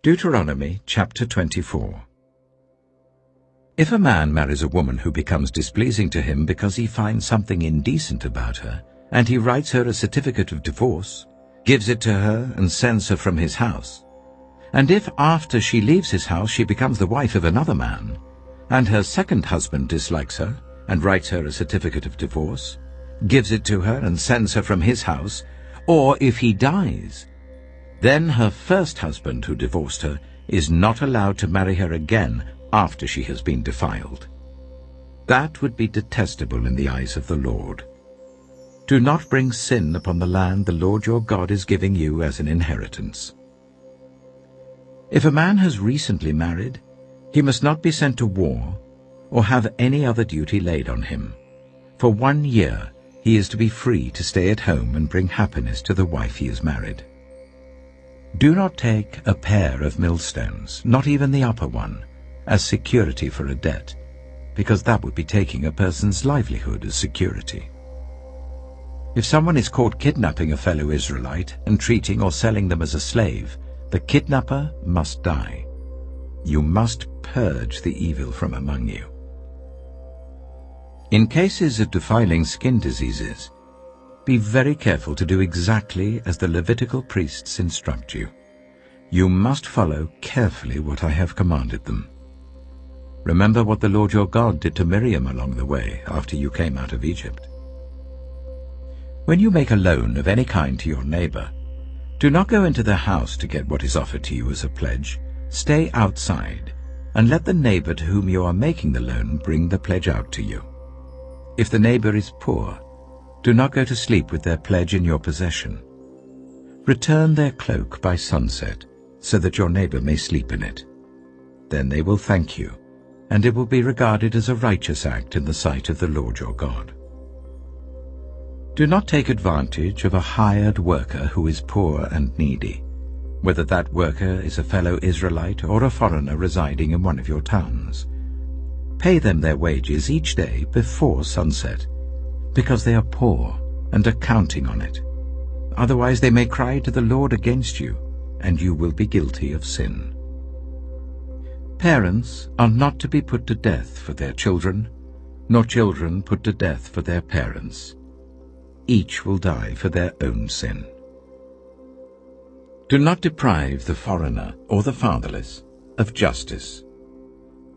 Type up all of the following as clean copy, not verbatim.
Deuteronomy Chapter 24. If a man marries a woman who becomes displeasing to him because he finds something indecent about her, and he writes her a certificate of divorce, gives it to her and sends her from his house, and if after she leaves his house she becomes the wife of another man, and her second husband dislikes her and writes her a certificate of divorce, gives it to her and sends her from his house, or if he dies, then her first husband who divorced her is not allowed to marry her again after she has been defiled. That would be detestable in the eyes of the Lord. Do not bring sin upon the land the Lord your God is giving you as an inheritance. If a man has recently married, he must not be sent to war or have any other duty laid on him. For 1 year he is to be free to stay at home and bring happiness to the wife he has married. Do not take a pair of millstones, not even the upper one, as security for a debt, because that would be taking a person's livelihood as security. If someone is caught kidnapping a fellow Israelite and treating or selling them as a slave, the kidnapper must die. You must purge the evil from among you. In cases of defiling skin diseases, be very careful to do exactly as the Levitical priests instruct you. You must follow carefully what I have commanded them. Remember what the Lord your God did to Miriam along the way after you came out of Egypt. When you make a loan of any kind to your neighbor, do not go into their house to get what is offered to you as a pledge. Stay outside, and let the neighbor to whom you are making the loan bring the pledge out to you. If the neighbor is poor, do not go to sleep with their pledge in your possession. Return their cloak by sunset, so that your neighbor may sleep in it. Then they will thank you, and it will be regarded as a righteous act in the sight of the Lord your God. Do not take advantage of a hired worker who is poor and needy, whether that worker is a fellow Israelite or a foreigner residing in one of your towns. Pay them their wages each day before sunset, because they are poor and are counting on it. Otherwise they may cry to the Lord against you, and you will be guilty of sin. Parents are not to be put to death for their children, nor children put to death for their parents. Each will die for their own sin. Do not deprive the foreigner or the fatherless of justice,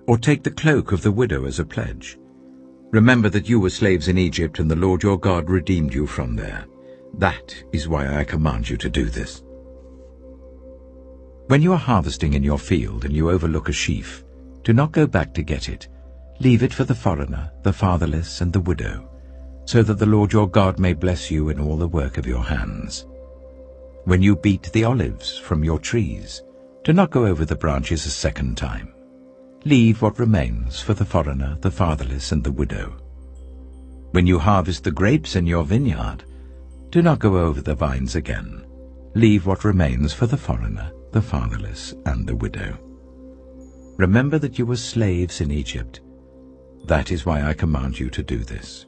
or take the cloak of the widow as a pledge. Remember that you were slaves in Egypt, and the Lord your God redeemed you from there. That is why I command you to do this. When you are harvesting in your field and you overlook a sheaf, do not go back to get it. Leave it for the foreigner, the fatherless, and the widow, so that the Lord your God may bless you in all the work of your hands. When you beat the olives from your trees, do not go over the branches a second time. Leave what remains for the foreigner, the fatherless, and the widow. When you harvest the grapes in your vineyard, do not go over the vines again. Leave what remains for the foreigner, the fatherless, and the widow. Remember that you were slaves in Egypt. That is why I command you to do this.